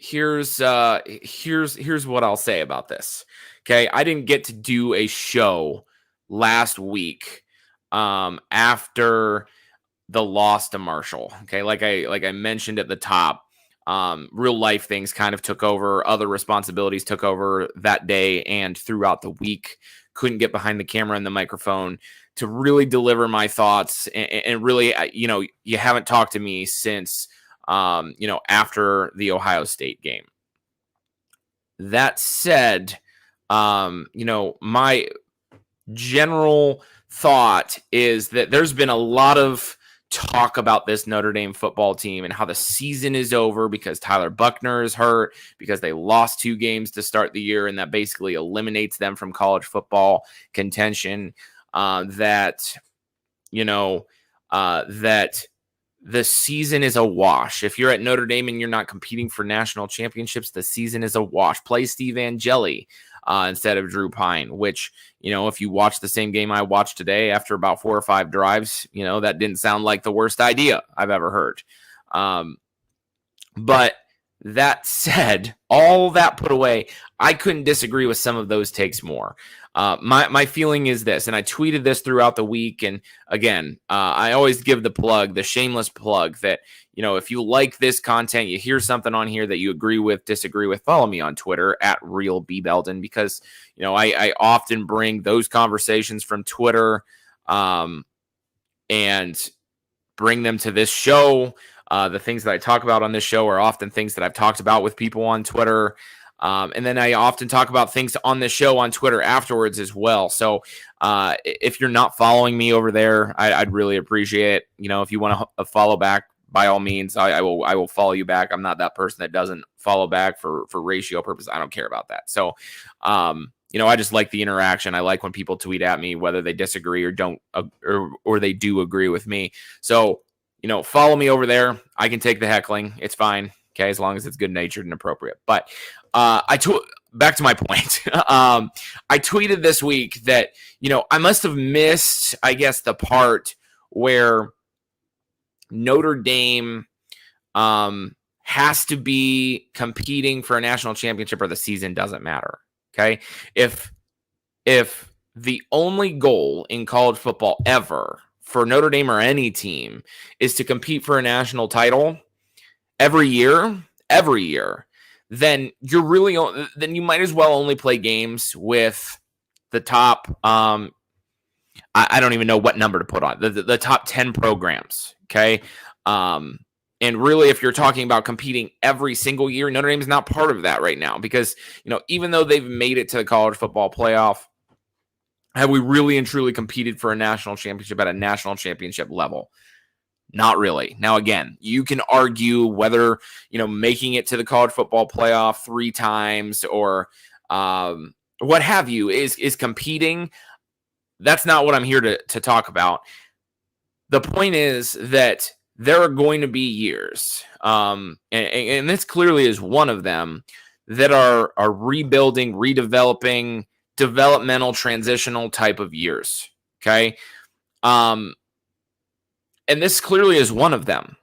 here's what I'll say about this. Okay, I didn't get to do a show last week after the loss to Marshall. Okay, like I mentioned at the top, real life things kind of took over, other responsibilities took over that day and throughout the week. Couldn't get behind the camera and the microphone to really deliver my thoughts, and really, you haven't talked to me since after the Ohio State game. That said, my general thought is that there's been a lot of talk about this Notre Dame football team and how the season is over because Tyler Buchner is hurt, because they lost 2 games to start the year, and that basically eliminates them from college football contention. That the season is a wash. If you're at Notre Dame and you're not competing for national championships, the season is a wash. Play Steve Angeli instead of Drew Pine, which, if you watch the same game I watched today after about 4 or 5 drives, that didn't sound like the worst idea I've ever heard. But that said, all that put away, I couldn't disagree with some of those takes more. My feeling is this, and I tweeted this throughout the week. And again, I always give the shameless plug that, if you like this content, you hear something on here that you agree with, disagree with, follow me on Twitter at RealBBeldon, because, I often bring those conversations from Twitter and bring them to this show. The things that I talk about on this show are often things that I've talked about with people on Twitter. And then I often talk about things on the show on Twitter afterwards as well. So if you're not following me over there, I'd really appreciate it. If you want to follow back, by all means, I will follow you back. I'm not that person that doesn't follow back for ratio purposes. I don't care about that. So, I just like the interaction. I like when people tweet at me, whether they disagree or don't, or they do agree with me. So, follow me over there. I can take the heckling. It's fine. Okay, as long as it's good natured and appropriate. But back to my point. I tweeted this week that, I must have missed, I guess, the part where Notre Dame has to be competing for a national championship or the season doesn't matter. Okay, if the only goal in college football ever for Notre Dame or any team is to compete for a national title every year, then then you might as well only play games with the top. I don't even know what number to put on the top 10 programs. Okay. And really, if you're talking about competing every single year, Notre Dame is not part of that right now because, even though they've made it to the college football playoff, have we really and truly competed for a national championship at a national championship level? Not really. Now, again, you can argue whether, making it to the college football playoff 3 times or what have you is competing. That's not what I'm here to talk about. The point is that there are going to be years, and this clearly is one of them, that are rebuilding, redeveloping, developmental, transitional type of years. Okay. And this clearly is one of them.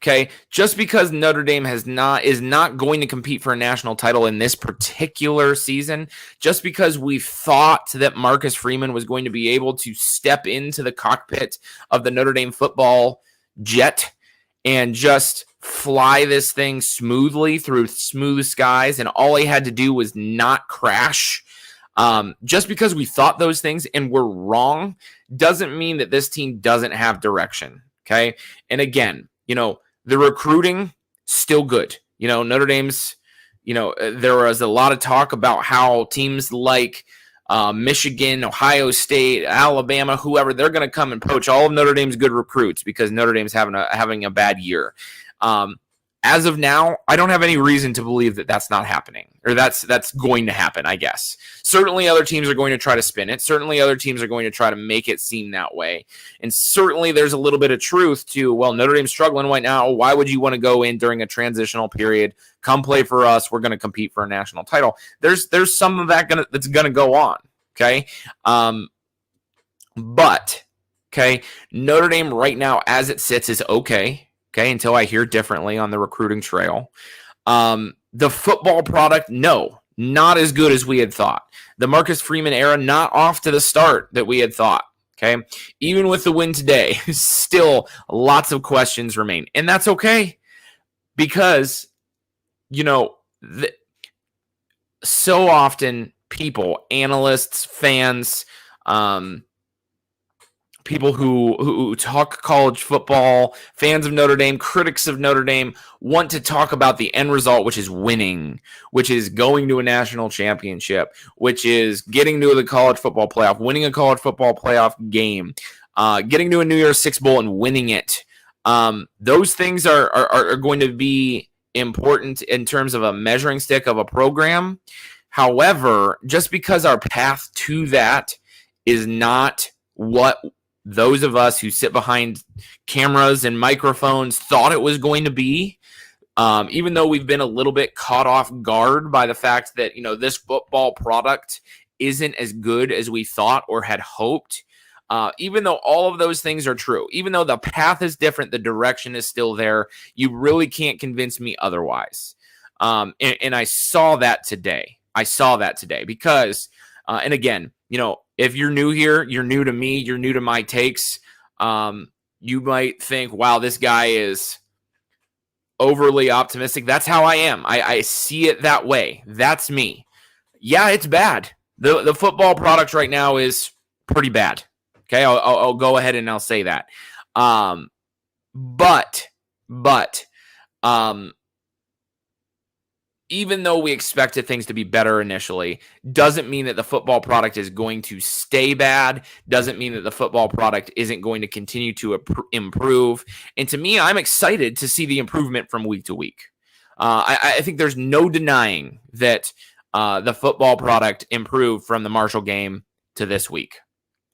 Okay. Just because Notre Dame is not going to compete for a national title in this particular season, just because we thought that Marcus Freeman was going to be able to step into the cockpit of the Notre Dame football jet and just fly this thing smoothly through smooth skies, and all he had to do was not crash. Just because we thought those things and we're wrong doesn't mean that this team doesn't have direction. Okay. And again, the recruiting still good. Notre Dame's, there was a lot of talk about how teams like Michigan, Ohio State, Alabama, whoever, they're going to come and poach all of Notre Dame's good recruits because Notre Dame's having a bad year. As of now, I don't have any reason to believe that that's not happening, or that's going to happen, I guess. Certainly other teams are going to try to spin it. Certainly other teams are going to try to make it seem that way. And certainly there's a little bit of truth to, well, Notre Dame's struggling right now. Why would you want to go in during a transitional period? Come play for us. We're going to compete for a national title. There's some of that that's going to go on, okay? But, okay, Notre Dame right now as it sits is okay. Okay, until I hear differently on the recruiting trail. The football product, no, not as good as we had thought. The Marcus Freeman era, not off to the start that we had thought. Okay. Even with the win today, still lots of questions remain. And that's okay because, so often people, analysts, fans, people who talk college football, fans of Notre Dame, critics of Notre Dame, want to talk about the end result, which is winning, which is going to a national championship, which is getting to the college football playoff, winning a college football playoff game, getting to a New Year's Six Bowl and winning it. Those things are going to be important in terms of a measuring stick of a program. However, just because our path to that is not what those of us who sit behind cameras and microphones thought it was going to be, even though we've been a little bit caught off guard by the fact that, this football product isn't as good as we thought or had hoped, even though all of those things are true, even though the path is different, the direction is still there, you really can't convince me otherwise. And I saw that today. Because, and again, if you're new here, you're new to me, you're new to my takes, you might think, wow, this guy is overly optimistic. That's how I am. I see it that way. That's me. Yeah, it's bad. The football product right now is pretty bad. Okay, I'll go ahead and I'll say that. But even though we expected things to be better initially, doesn't mean that the football product is going to stay bad, doesn't mean that the football product isn't going to continue to improve. And to me, I'm excited to see the improvement from week to week. I think there's no denying that the football product improved from the Marshall game to this week.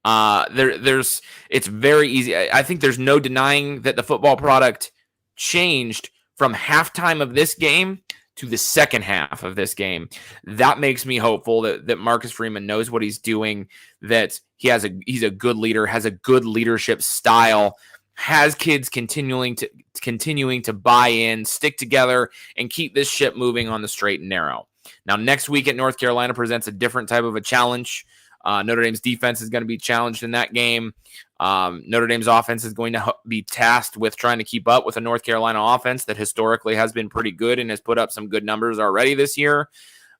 It's very easy. I think there's no denying that the football product changed from halftime of this game to the second half of this game. That makes me hopeful that Marcus Freeman knows what he's doing, that he's a good leader, has a good leadership style, has kids continuing to buy in, stick together, and keep this ship moving on the straight and narrow. Now, next week at North Carolina presents a different type of a challenge. Notre Dame's defense is going to be challenged in that game. Notre Dame's offense is going to be tasked with trying to keep up with a North Carolina offense that historically has been pretty good and has put up some good numbers already this year.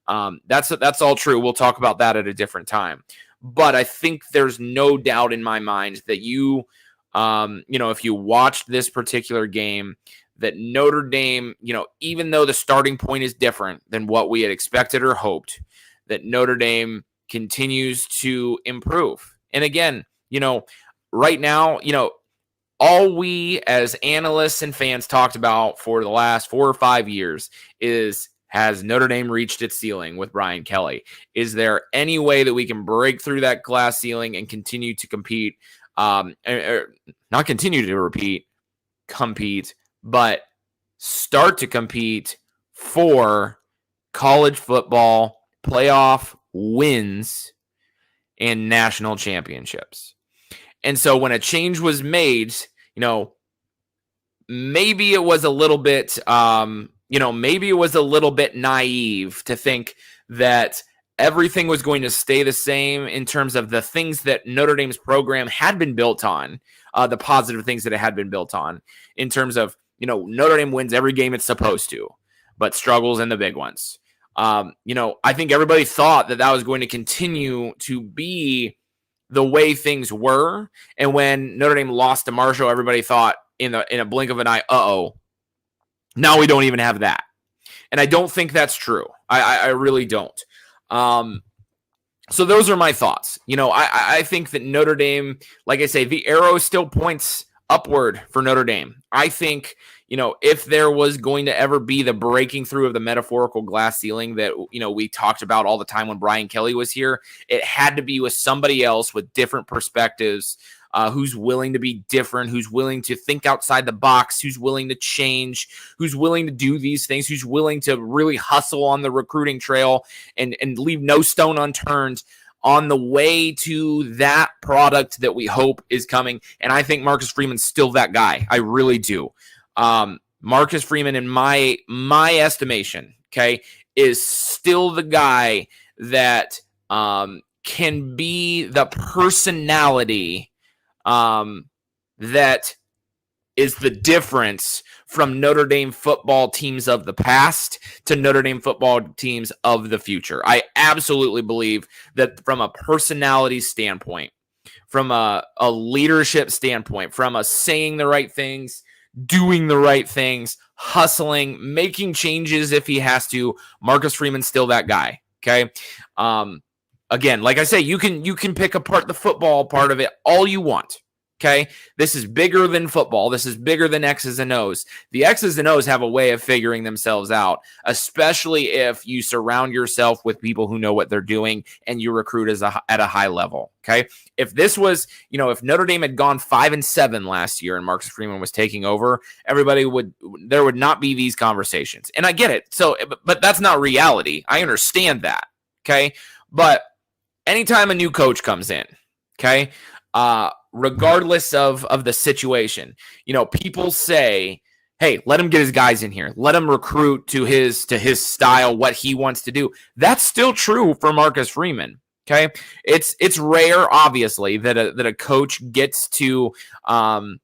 That's all true. We'll talk about that at a different time. But I think there's no doubt in my mind that if you watched this particular game, that Notre Dame, even though the starting point is different than what we had expected or hoped, that Notre Dame continues to improve. And again, right now, all we as analysts and fans talked about for the last 4 or 5 years is, has Notre Dame reached its ceiling with Brian Kelly? Is there any way that we can break through that glass ceiling and continue to compete? Not continue to compete, but start to compete for college football playoff wins and national championships. And so when a change was made, maybe it was a little bit, naive to think that everything was going to stay the same in terms of the things that Notre Dame's program had been built on, the positive things that it had been built on, in terms of, Notre Dame wins every game it's supposed to, but struggles in the big ones. I think everybody thought that was going to continue to be the way things were. And when Notre Dame lost to Marshall, everybody thought in a blink of an eye, now we don't even have that. And I don't think that's true. I really don't. So those are my thoughts. I think that Notre Dame, like I say, the arrow still points upward for Notre Dame. I think, if there was going to ever be the breaking through of the metaphorical glass ceiling that, we talked about all the time when Brian Kelly was here, it had to be with somebody else with different perspectives, who's willing to be different, who's willing to think outside the box, who's willing to change, who's willing to do these things, who's willing to really hustle on the recruiting trail and leave no stone unturned on the way to that product that we hope is coming. And I think Marcus Freeman's still that guy. I really do. Marcus Freeman, in my estimation, okay, is still the guy that can be the personality that is the difference from Notre Dame football teams of the past to Notre Dame football teams of the future. I absolutely believe that from a personality standpoint, from a leadership standpoint, from a saying the right things, doing the right things, hustling, making changes if he has to, Marcus Freeman's still that guy. Okay. Again, like I say, you can pick apart the football part of it all you want. Okay, this is bigger than football. This is bigger than X's and O's. The X's and O's have a way of figuring themselves out, especially if you surround yourself with people who know what they're doing and you recruit at a high level. Okay, if this was, if Notre Dame had gone 5-7 last year and Marcus Freeman was taking over, there would not be these conversations. And I get it. So, but that's not reality. I understand that. Okay, but anytime a new coach comes in, okay, regardless of the situation, people say, hey, let him get his guys in here. Let him recruit to his style, what he wants to do. That's still true for Marcus Freeman. Okay. It's rare, obviously, that a coach gets to, to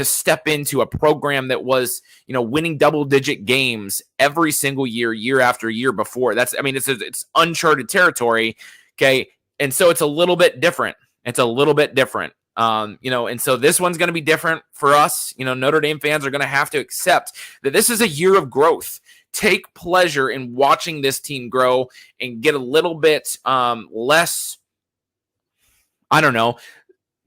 step into a program that was, winning double-digit games every single year after year before. It's uncharted territory. Okay. And so it's a little bit different. And so this one's going to be different for us. Notre Dame fans are going to have to accept that this is a year of growth. Take pleasure in watching this team grow and get a little bit less,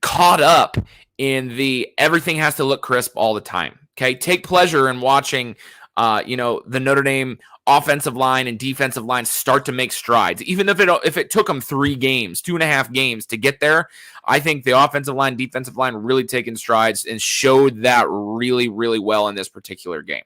caught up in the everything has to look crisp all the time. Okay, take pleasure in watching, the Notre Dame offensive line and defensive line start to make strides. Even if it took them 2.5 games to get there, I think the offensive line, defensive line really taken strides and showed that really, really well in this particular game.